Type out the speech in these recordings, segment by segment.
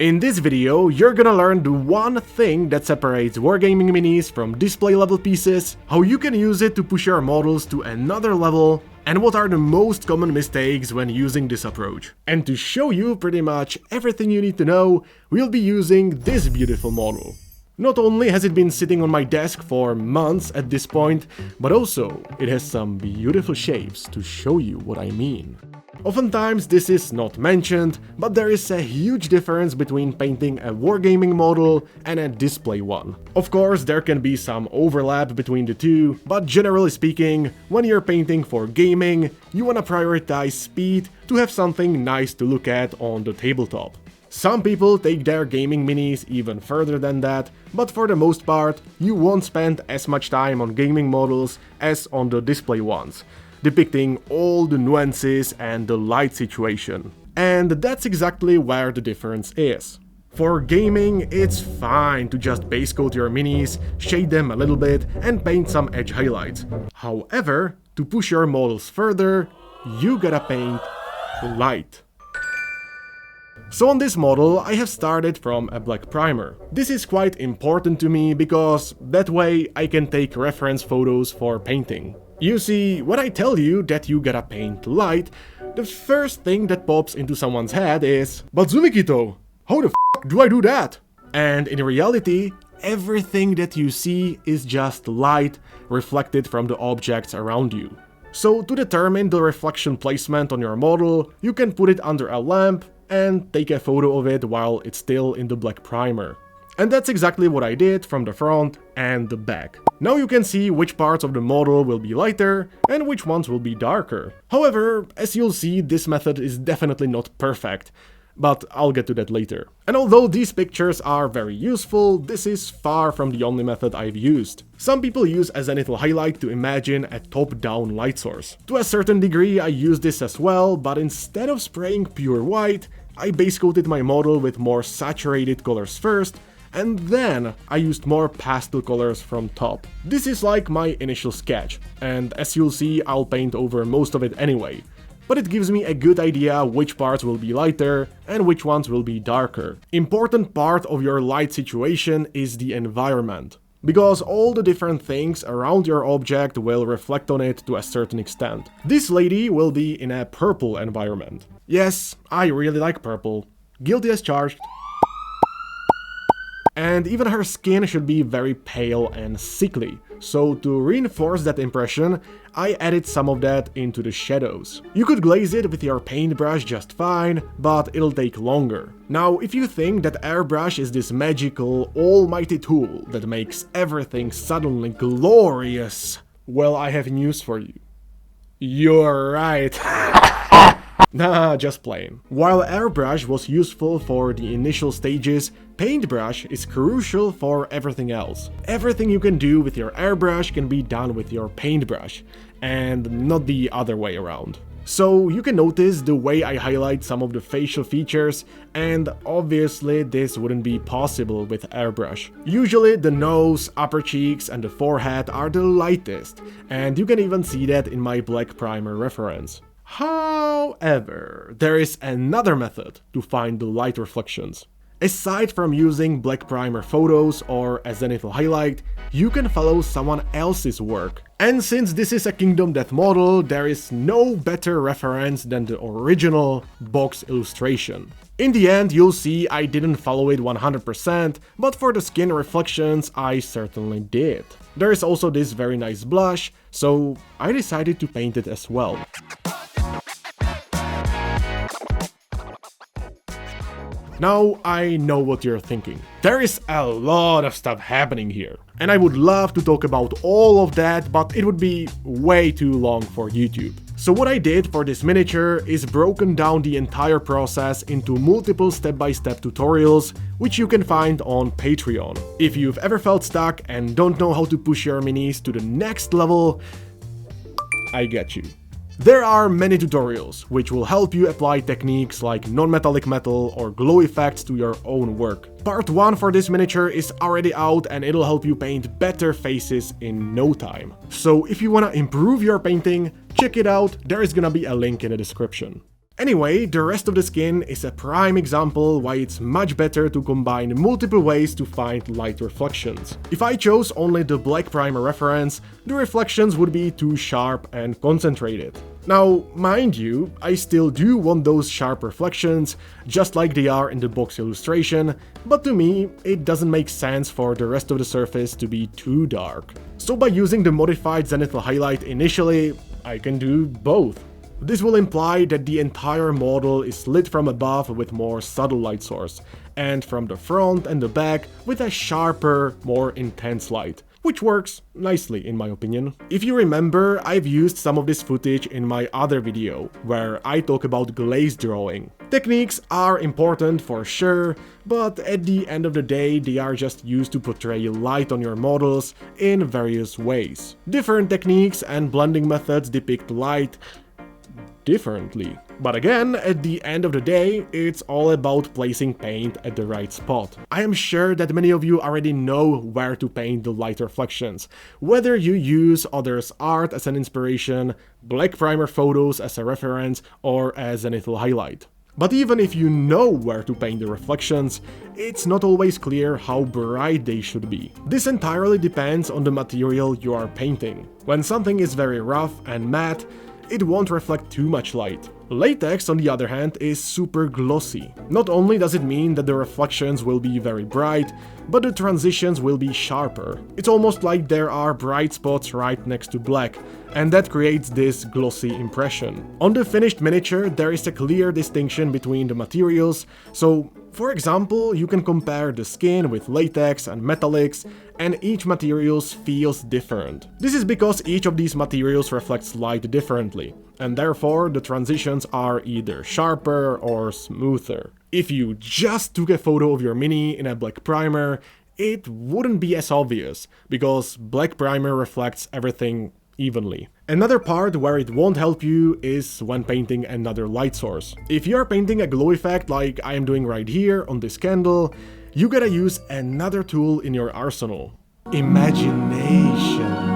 In this video, you're gonna learn the one thing that separates Wargaming minis from display level pieces, how you can use it to push your models to another level, and what are the most common mistakes when using this approach. And to show you pretty much everything you need to know, we'll be using this beautiful model. Not only has it been sitting on my desk for months at this point, but also it has some beautiful shapes to show you what I mean. Oftentimes this is not mentioned, but there is a huge difference between painting a Wargaming model and a display one. Of course, there can be some overlap between the two, but generally speaking, when you're painting for gaming, you wanna prioritize speed to have something nice to look at on the tabletop. Some people take their gaming minis even further than that, but for the most part, you won't spend as much time on gaming models as on the display ones, depicting all the nuances and the light situation. And that's exactly where the difference is. For gaming, it's fine to just base coat your minis, shade them a little bit, and paint some edge highlights. However, to push your models further, you gotta paint light. So on this model, I have started from a black primer. This is quite important to me because that way I can take reference photos for painting. You see, when I tell you that you gotta paint light, the first thing that pops into someone's head is, "But Zumikito, how the f do I do that?" And in reality, everything that you see is just light reflected from the objects around you. So to determine the reflection placement on your model, you can put it under a lamp and take a photo of it while it's still in the black primer. And that's exactly what I did from the front and the back. Now you can see which parts of the model will be lighter and which ones will be darker. However, as you'll see, this method is definitely not perfect, but I'll get to that later. And although these pictures are very useful, this is far from the only method I've used. Some people use a zenithal highlight to imagine a top-down light source. To a certain degree I use this as well, but instead of spraying pure white, I base coated my model with more saturated colors first, and then I used more pastel colors from top. This is like my initial sketch, and as you'll see, I'll paint over most of it anyway. But it gives me a good idea which parts will be lighter and which ones will be darker. Important part of your light situation is the environment, because all the different things around your object will reflect on it to a certain extent. This lady will be in a purple environment. Yes, I really like purple. Guilty as charged. And even her skin should be very pale and sickly, so to reinforce that impression, I added some of that into the shadows. You could glaze it with your paintbrush just fine, but it'll take longer. Now, if you think that Airbrush is this magical, almighty tool that makes everything suddenly glorious, well, I have news for you. You're right. Nah, just playing. While Airbrush was useful for the initial stages, Paintbrush is crucial for everything else. Everything you can do with your Airbrush can be done with your Paintbrush, and not the other way around. So you can notice the way I highlight some of the facial features, and obviously this wouldn't be possible with Airbrush. Usually the nose, upper cheeks and the forehead are the lightest, and you can even see that in my black primer reference. However, there is another method to find the light reflections. Aside from using black primer photos or a zenithal highlight, you can follow someone else's work. And since this is a Kingdom Death model, there is no better reference than the original box illustration. In the end, you'll see I didn't follow it 100%, but for the skin reflections, I certainly did. There is also this very nice blush, so I decided to paint it as well. Now I know what you're thinking. There is a lot of stuff happening here, and I would love to talk about all of that, but it would be way too long for YouTube. So what I did for this miniature is broken down the entire process into multiple step-by-step tutorials, which you can find on Patreon. If you've ever felt stuck and don't know how to push your minis to the next level, I get you. There are many tutorials, which will help you apply techniques like non-metallic metal or glow effects to your own work. Part 1 for this miniature is already out and it'll help you paint better faces in no time. So if you wanna improve your painting, check it out, there is gonna be a link in the description. Anyway, the rest of the skin is a prime example why it's much better to combine multiple ways to find light reflections. If I chose only the black primer reference, the reflections would be too sharp and concentrated. Now, mind you, I still do want those sharp reflections, just like they are in the box illustration, but to me, it doesn't make sense for the rest of the surface to be too dark. So by using the modified zenithal highlight initially, I can do both. This will imply that the entire model is lit from above with more subtle light source, and from the front and the back with a sharper, more intense light, which works nicely in my opinion. If you remember, I've used some of this footage in my other video, where I talk about glaze drawing. Techniques are important for sure, but at the end of the day they are just used to portray light on your models in various ways. Different techniques and blending methods depict light differently. But again, at the end of the day, it's all about placing paint at the right spot. I am sure that many of you already know where to paint the light reflections, whether you use others' art as an inspiration, black primer photos as a reference, or as a zenithal highlight. But even if you know where to paint the reflections, it's not always clear how bright they should be. This entirely depends on the material you are painting. When something is very rough and matte, it won't reflect too much light. Latex, on the other hand, is super glossy. Not only does it mean that the reflections will be very bright, but the transitions will be sharper. It's almost like there are bright spots right next to black, and that creates this glossy impression. On the finished miniature, there is a clear distinction between the materials, so for example, you can compare the skin with latex and metallics, and each material feels different. This is because each of these materials reflects light differently, and therefore the transitions are either sharper or smoother. If you just took a photo of your Mini in a black primer, it wouldn't be as obvious, because black primer reflects everything evenly. Another part where it won't help you is when painting another light source. If you're painting a glow effect like I am doing right here on this candle, you gotta use another tool in your arsenal: imagination.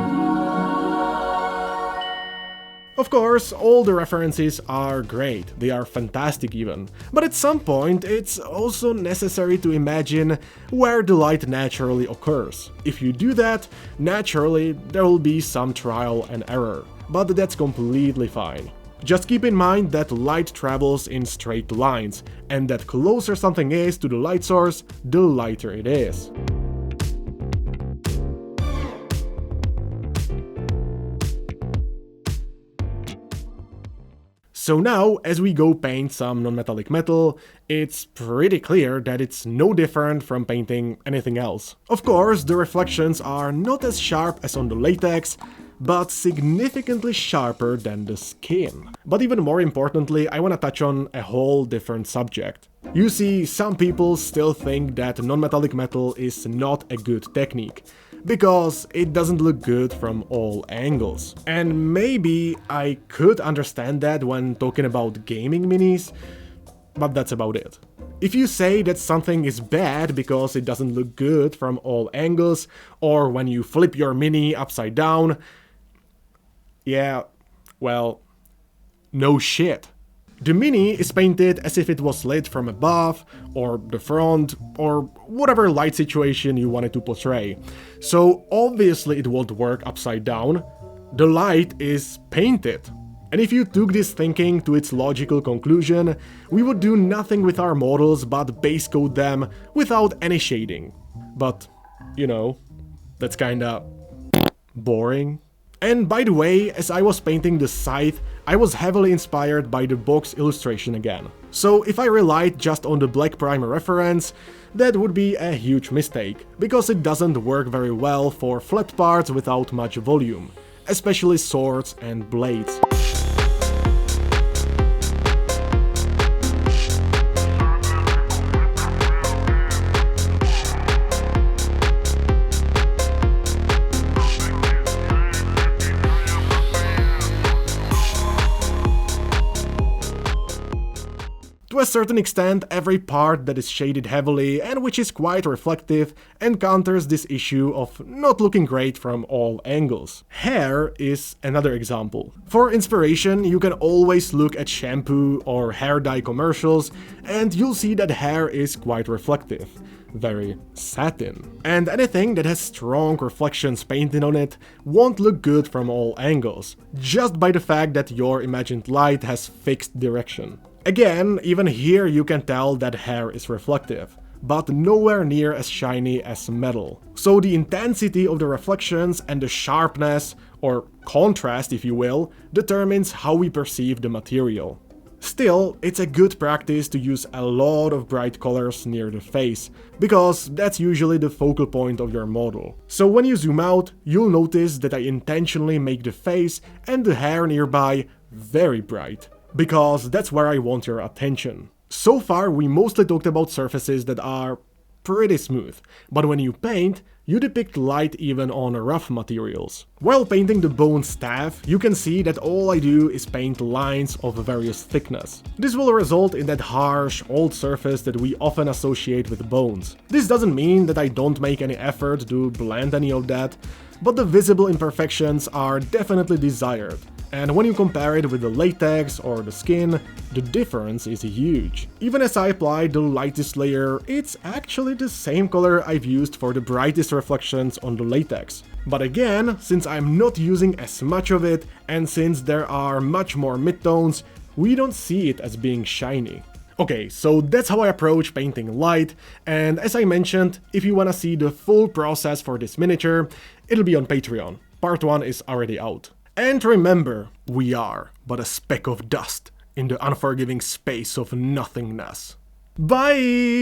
Of course, all the references are great, they are fantastic even, but at some point it's also necessary to imagine where the light naturally occurs. If you do that, naturally there will be some trial and error, but that's completely fine. Just keep in mind that light travels in straight lines, and that closer something is to the light source, the lighter it is. So now, as we go paint some non-metallic metal, it's pretty clear that it's no different from painting anything else. Of course, the reflections are not as sharp as on the latex, but significantly sharper than the skin. But even more importantly, I want to touch on a whole different subject. You see, some people still think that non-metallic metal is not a good technique, because it doesn't look good from all angles. And maybe I could understand that when talking about gaming minis, but that's about it. If you say that something is bad because it doesn't look good from all angles, or when you flip your Mini upside down, yeah, well, no shit. The Mini is painted as if it was lit from above, or the front, or whatever light situation you wanted to portray. So obviously it won't work upside down. The light is painted. And if you took this thinking to its logical conclusion, we would do nothing with our models but base coat them without any shading. But, you know, that's kinda boring. And by the way, as I was painting the scythe, I was heavily inspired by the box illustration again. So if I relied just on the black primer reference, that would be a huge mistake, because it doesn't work very well for flat parts without much volume, especially swords and blades. To a certain extent, every part that is shaded heavily and which is quite reflective encounters this issue of not looking great from all angles. Hair is another example. For inspiration, you can always look at shampoo or hair dye commercials and you'll see that hair is quite reflective. Very satin. And anything that has strong reflections painted on it won't look good from all angles, just by the fact that your imagined light has fixed direction. Again, even here you can tell that hair is reflective, but nowhere near as shiny as metal. So the intensity of the reflections and the sharpness, or contrast if you will, determines how we perceive the material. Still, it's a good practice to use a lot of bright colors near the face, because that's usually the focal point of your model. So when you zoom out, you'll notice that I intentionally make the face and the hair nearby very bright, because that's where I want your attention. So far, we mostly talked about surfaces that are pretty smooth, but when you paint, you depict light even on rough materials. While painting the bone staff, you can see that all I do is paint lines of various thickness. This will result in that harsh, old surface that we often associate with bones. This doesn't mean that I don't make any effort to blend any of that, but the visible imperfections are definitely desired. And when you compare it with the latex or the skin, the difference is huge. Even as I apply the lightest layer, it's actually the same color I've used for the brightest reflections on the latex. But again, since I'm not using as much of it, and since there are much more midtones, we don't see it as being shiny. Okay, so that's how I approach painting light, and as I mentioned, if you wanna see the full process for this miniature, it'll be on Patreon. Part 1 is already out. And remember, we are but a speck of dust in the unforgiving space of nothingness. Bye!